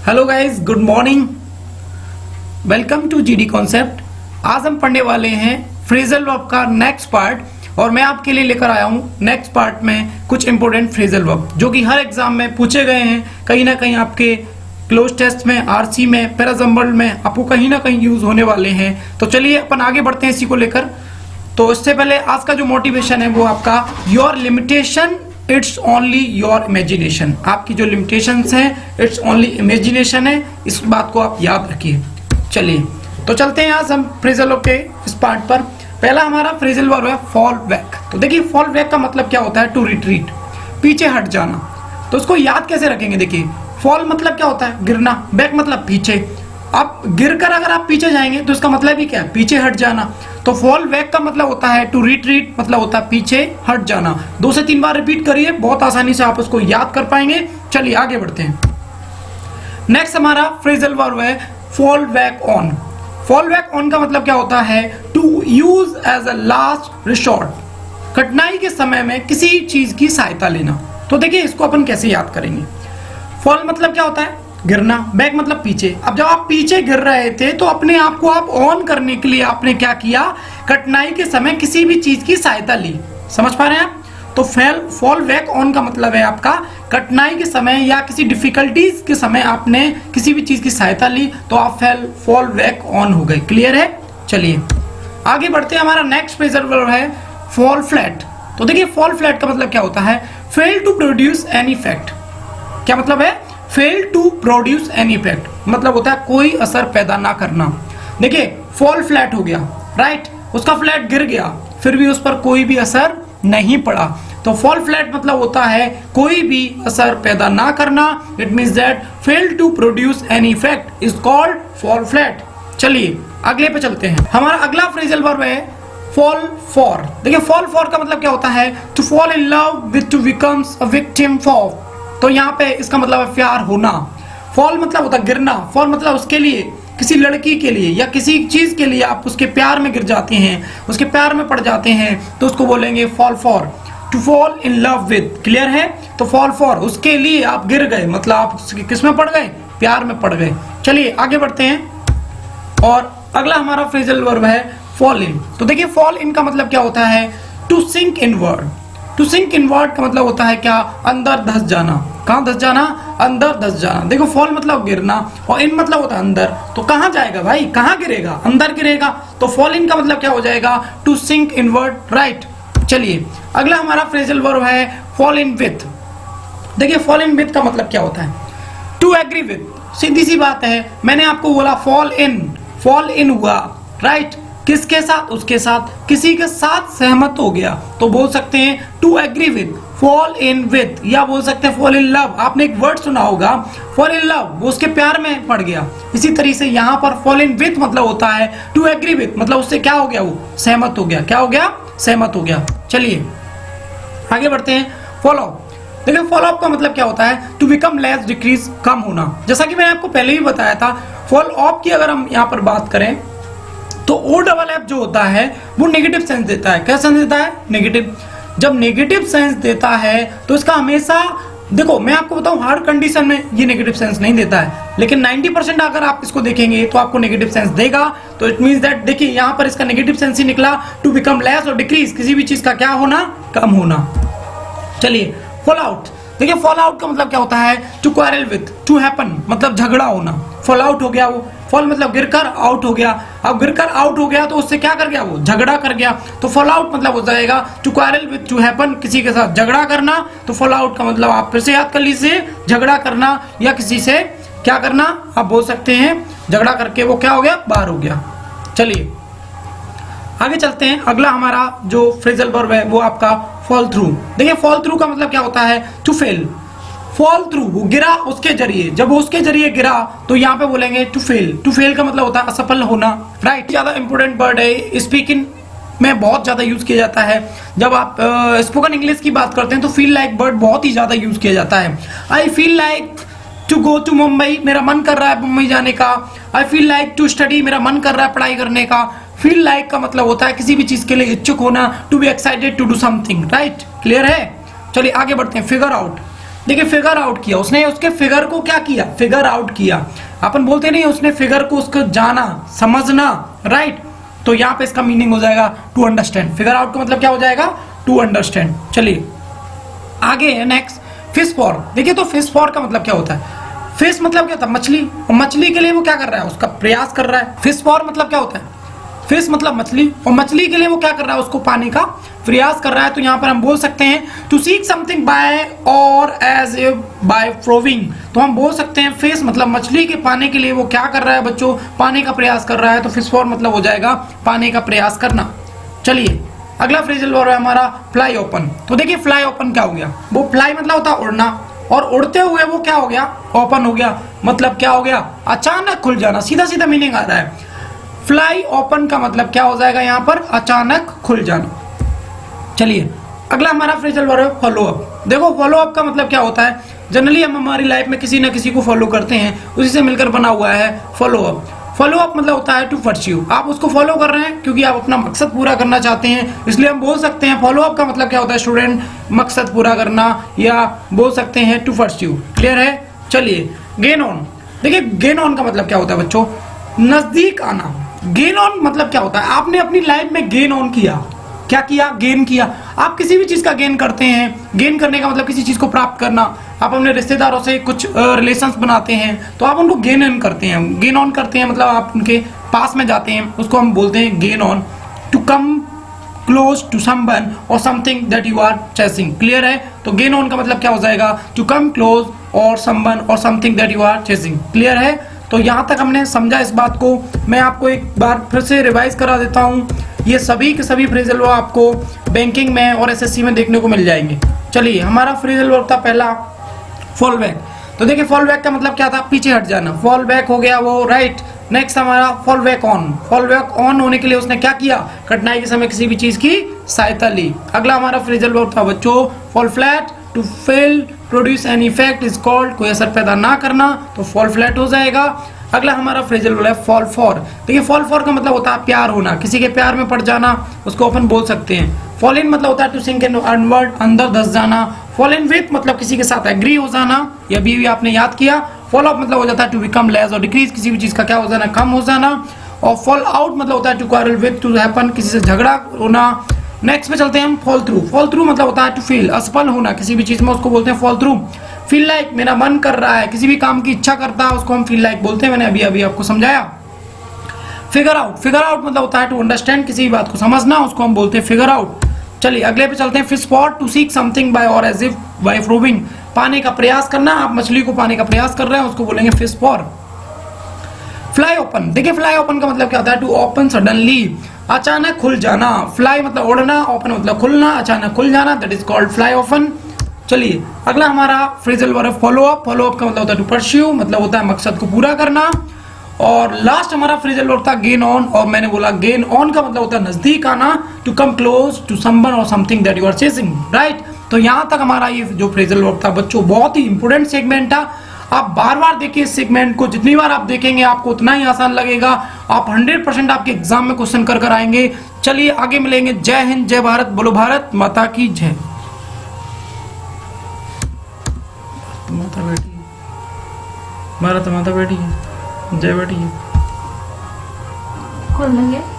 Hello guys, good morning. Welcome to GD concept. आज हम पढ़ने वाले हैं फ्रेजल वर्ब का नेक्स्ट पार्ट और मैं आपके लिए लेकर आया हूं नेक्स्ट पार्ट में कुछ इंपॉर्टेंट फ्रेजल वर्ब जो कि हर एग्जाम में पूछे गए हैं। कहीं ना कहीं आपके क्लोज टेस्ट में, आरसी में, पैराजम्बल में आपको कहीं ना कहीं यूज होने वाले हैं। तो चलिए अपन आगे बढ़ते हैं इसी को लेकर। तो इससे पहले आज का जो मोटिवेशन है वो आपका your limitation it's only your imagination. आपकी जो लिमिटेशंस हैं इट्स ओनली इमेजिनेशन है, इस बात को आप याद रखिए। चलिए तो चलते हैं आज हम फ्रेजल वर्ब के इस पार्ट पर। पहला हमारा फ्रेजल वर्ब है फॉल बैक। तो देखिए फॉल बैक का मतलब क्या होता है? टू रिट्रीट, पीछे हट जाना। तो उसको याद कैसे रखेंगे? देखिए फॉल मतलब क्या होता है? गिरना, बैक मतलब पीछे। आप गिरकर अगर आप पीछे जाएंगे तो इसका मतलब ही क्या है? पीछे हट जाना। तो फॉल बैक का मतलब होता है टू रिट्रीट, मतलब होता है पीछे हट जाना। 2 से 3 बार रिपीट करिए, बहुत आसानी से आप उसको याद कर पाएंगे। चलिए आगे बढ़ते हैं। नेक्स्ट हमारा फ्रेजल वर्ब है fall back on. Fall back on का मतलब क्या होता है? To use as a last resort, कठिनाई के समय में किसी चीज की सहायता लेना। तो देखिए इसको अपन कैसे याद करेंगे। फॉल मतलब क्या होता है? गिरना, बैक मतलब पीछे। अब जब आप पीछे गिर रहे थे तो अपने आप को आप ऑन करने के लिए आपने क्या किया? कठिनाई के समय किसी भी चीज की सहायता ली। समझ पा रहे हैं आप? तो फॉल बैक ऑन का मतलब है आपका कठिनाई के समय या किसी डिफिकल्टीज के समय आपने किसी भी चीज की सहायता ली तो आप फॉल बैक ऑन हो गए। क्लियर है? चलिए आगे बढ़ते हैं। हमारा नेक्स्ट फ्रेजल वर्ब है फॉल फ्लैट। तो देखिए फॉल फ्लैट का मतलब क्या होता है? Fail to produce any effect. क्या मतलब है? Fail to produce any effect मतलब होता है कोई असर पैदा ना करना। देखिए फॉल फ्लैट हो गया, राइट? उसका फ्लैट गिर गया, फिर भी उस पर कोई भी असर नहीं पड़ा। तो फॉल फ्लैट मतलब होता है कोई भी असर पैदा ना करना। It means that fail to produce any effect is called fall flat. चलिए अगले पे चलते हैं। हमारा अगला फ्रेजल वर्ब है फॉल फॉर। देखिए फॉल फॉर का मतलब क्या होता है? To fall in love with, to becomes a victim for. तो यहाँ पे इसका मतलब है प्यार होना। फॉल मतलब होता है गिरना। फॉल मतलब उसके लिए, किसी लड़की के लिए या किसी चीज के लिए आप उसके प्यार में गिर जाते हैं, उसके प्यार में पड़ जाते हैं तो उसको बोलेंगे fall for. To fall in love with. Clear है? तो फॉल फॉर उसके लिए आप गिर गए, मतलब आप किस में पड़ गए? प्यार में पड़ गए। चलिए आगे बढ़ते हैं और अगला हमारा फ्रेजल वर्ब है फॉल इन। तो देखिए फॉल इन का मतलब क्या होता है? To sink inward. To sink inward का मतलब होता है क्या? अंदर धस जाना। कहाँ धस जाना? अंदर धस जाना। देखो फॉल मतलब गिरना और इन मतलब होता है अंदर। तो कहाँ जाएगा भाई? कहाँ गिरेगा? अंदर गिरेगा। तो फॉल इन का मतलब क्या हो जाएगा? To sink inward, right? चलिए अगला हमारा फ्रेजल वर्ब है फॉल इन विथ। देखिए फॉल इन विथ का मतलब क्या होता है? To agree with. सीधी सी बात है, मैंने आपको बोला फॉल इन हुआ, राइट? किसके साथ? उसके साथ, किसी के साथ सहमत हो गया तो बोल सकते हैं to agree with, fall in with, या बोल सकते हैं फॉल इन लव। आपने एक वर्ड सुना होगा फॉल इन लव, वो उसके प्यार में पड़ गया। इसी तरीके से यहाँ पर फॉल इन विद मतलब होता है टू एग्री विद, मतलब उससे क्या हो गया? वो सहमत हो गया। क्या हो गया? सहमत हो गया। चलिए आगे बढ़ते हैं। फॉलो। देखिए फॉलो अप का मतलब क्या होता है? टू बिकम लेस, डिक्रीज, कम होना। जैसा कि मैंने आपको पहले ही बताया था, फॉलो अप की अगर हम यहाँ पर बात करें तो ओ डबल एफ जो होता है वो नेगेटिव सेंस देता है। क्या सेंस देता है? नेगेटिव। जब नेगेटिव सेंस देता है तो इसका हमेशा, देखो मैं आपको बताऊं, हर कंडीशन में ये नेगेटिव सेंस नहीं देता है, लेकिन 90% अगर आप इसको देखेंगे तो आपको नेगेटिव सेंस देगा। तो इट मींस दैट, देखिए यहाँ पर इसका नेगेटिव सेंस ही निकला, टू बिकम लेस और डिक्रीज, किसी भी चीज का क्या होना? कम होना। चलिए फॉल आउट। देखिए फॉल आउट का मतलब क्या होता है? To quarrel with, to happen मतलब झगड़ा होना। फॉल आउट हो गया वो, फॉल मतलब गिरकर आउट हो गया। अब गिरकर आउट हो गया तो उससे क्या कर गया? वो झगड़ा कर गया। तो फॉल आउट मतलब हो जाएगा to quarrel with, to happen, किसी के साथ झगड़ा करना। तो फॉल आउट का मतलब आप फिर से याद कर लीजिए, झगड़ा करना या किसी से क्या करना, आप बोल सकते हैं झगड़ा करके वो क्या हो गया? बाहर हो गया। चलिए आगे चलते हैं। अगला हमारा जो फ्रेजल वर्ब है वो आपका फॉल थ्रू। देखिए फॉल थ्रू का मतलब क्या होता है? To fail. फॉल थ्रू, वो गिरा उसके जरिए, जब वो उसके जरिए गिरा तो यहाँ पे बोलेंगे टू फेल। टू फेल का मतलब होता है असफल होना, राइट? ज्यादा इंपॉर्टेंट वर्ड है, स्पीकिंग में बहुत ज्यादा यूज किया जाता है। जब आप स्पोकन इंग्लिश की बात करते हैं तो फील लाइक वर्ड बहुत ही ज्यादा यूज किया जाता है। I feel like to go to Mumbai, मेरा मन कर रहा है मुंबई जाने का। I feel like to study, मेरा मन कर रहा है पढ़ाई करने का। फील लाइक का मतलब होता है किसी भी चीज के लिए इच्छुक होना, to be excited to do something, right? Clear है? चलिए आगे बढ़ते हैं। Figure out. देखिए फिगर आउट किया उसने, उसके फिगर को क्या किया, फिगर आउट किया। अपन बोलते नहीं उसने फिगर को उसको जाना, समझना, राइट। तो यहाँ पे इसका मीनिंग हो जाएगा टू अंडरस्टैंड। फिगर आउट का मतलब क्या हो जाएगा, टू अंडरस्टैंड। चलिए आगे है नेक्स्ट, फिश फॉर। देखिए तो फिश फॉर का मतलब क्या होता है, फिश मतलब क्या होता है, मछली, और मछली के लिए वो क्या कर रहा है, उसका प्रयास कर रहा है। फिश फॉर मतलब क्या होता है, फिश मतलब मछली, और मछली के लिए वो क्या कर रहा है, उसको पाने का प्रयास कर रहा है। तो यहाँ पर हम बोल सकते हैं टू सीक समथिंग बाय और एज ए बाय फ्रोविंग। तो हम बोल सकते हैं फिश मतलब मछली के पाने के लिए वो क्या कर रहा है बच्चों, पाने का प्रयास कर रहा है। तो फिश फॉर मतलब हो जाएगा पाने का प्रयास करना। चलिए अगला फ्रेजल वर्ब है हमारा फ्लाई ओपन। तो देखिए फ्लाई ओपन क्या हो गया, वो फ्लाई मतलब होता है उड़ना, और उड़ते हुए वो क्या हो गया, ओपन हो गया। मतलब क्या हो गया, अचानक खुल जाना, सीधा सीधा मीनिंग आ रहा है। फ्लाई ओपन का मतलब क्या हो जाएगा यहाँ पर, अचानक खुल जाना। चलिए अगला हमारा फ्रेजल वर्ब है फॉलो अप। देखो फॉलो अप का मतलब क्या होता है, जनरली हम हमारी लाइफ में किसी ना किसी को फॉलो करते हैं, उसी से मिलकर बना हुआ है फॉलो अप। फॉलो अप मतलब होता है टू परस्यू, आप उसको फॉलो कर रहे हैं क्योंकि आप अपना मकसद पूरा करना चाहते हैं, इसलिए हम बोल सकते हैं फॉलो अप का मतलब क्या होता है स्टूडेंट, मकसद पूरा करना, या बोल सकते हैं टू परस्यू। क्लियर है। चलिए गेन ऑन। देखिए गेन ऑन का मतलब क्या होता है बच्चों, नजदीक आना। गेन ऑन मतलब क्या होता है, आपने अपनी लाइफ में गेन ऑन किया, क्या किया, गेन किया। आप किसी भी चीज का गेन करते हैं, गेन करने का मतलब किसी चीज को प्राप्त करना। आप अपने रिश्तेदारों से कुछ रिलेशंस बनाते हैं तो आप उनको गेन ऑन करते हैं, गेन ऑन करते हैं मतलब आप उनके पास में जाते हैं, उसको हम बोलते हैं gain on. To come close to someone or something that you are chasing. Clear है। तो गेन ऑन का मतलब क्या हो जाएगा, to come close or someone or something that you are chasing. Clear है। तो यहाँ तक हमने समझा इस बात को। मैं आपको एक बार फिर से रिवाइज करा देता हूँ। ये सभी के सभी फ्रेजल वर्ब आपको बैंकिंग में और एसएससी में देखने को मिल जाएंगे। चलिए हमारा फ्रेजल वर्ब था पहला फॉल बैक। तो देखिए फॉल बैक का मतलब क्या था, पीछे हट जाना, फॉल बैक हो गया वो, राइट। नेक्स्ट हमारा fall back on. Fall back on होने के लिए उसने क्या किया, कठिनाई के समय किसी भी चीज की सहायता ली। अगला हमारा फ्रेजल वर्ब था बच्चों fall flat. To fail produce an effect is called, कोई असर पैदा ना करना, तो फॉल फ्लैट हो जाएगा। अगला हमारा फ्रेजल वर्ब है फॉल फॉर। देखिए फॉल फॉर का मतलब होता है प्यार होना, किसी के प्यार में पड़ जाना, उसको अपन बोल सकते हैं। फॉल इन मतलब होता है टू सिंक इन अनवर्ड, अंदर धस जाना। फॉल इन विथ मतलब किसी के साथ एग्री हो जाना, ये भी आपने याद किया। फॉल अप मतलब हो जाता है टू बिकम लेस और डिक्रीज, किसी भी चीज का क्या हो जाना, कम हो जाना। और फॉल आउट मतलब होता है to quarrel with, to happen, किसी से झगड़ा होना। नेक्स्ट पे चलते हैं हम फॉल थ्रू। फॉल थ्रू मतलब होता है टू फील, असफल होना किसी भी चीज में, उसको बोलते हैं फॉल थ्रू। फील लाइक मेरा मन कर रहा है, किसी भी काम की इच्छा करता है उसको हम फील लाइक बोलते हैं, मैंने अभी अभी आपको समझाया। Figure out. फिगर आउट मतलब होता है टू अंडरस्टैंड, किसी भी बात को समझना, उसको हम बोलते हैं फिगर आउट। चलिए अगले पे चलते हैं fish for. To seek something by और एज इफ बाय प्रूविंग, पाने का प्रयास करना, आप मछली को पाने का प्रयास कर रहे हैं, उसको बोलेंगे फिश फॉर। Fly open. देखिए फ्लाई ओपन का मतलब क्या होता है, टू ओपन सडनली, अचानक खुल जाना। फ्लाई मतलब उड़ना, ओपन मतलब खुलना, अचानक खुल जाना, that is called fly open. चलिए अगला हमारा फ्रेजल वर्ब है फॉलो अप। फॉलो अप का मतलब होता है टू परस्यू, मतलब होता है मकसद को पूरा करना। और लास्ट हमारा फ्रेजल वर्ब था गेन ऑन, और मैंने बोला गेन ऑन का मतलब होता है नजदीक आना, to come close to someone or something that you are chasing, right. तो यहाँ तक हमारा ये जो फ्रेजल वर्ब था बच्चों बहुत ही इंपोर्टेंट सेगमेंट था। आप बार बार देखिए इस सेगमेंट को, जितनी बार आप देखेंगे आपको उतना ही आसान लगेगा। आप 100% आपके एग्जाम में क्वेश्चन कर आएंगे। चलिए आगे मिलेंगे। जय हिंद, जय भारत, बोलो भारत माता की जय। माता बेटी, भारत माता बेटी, जय बेटी। खोल लेंगे।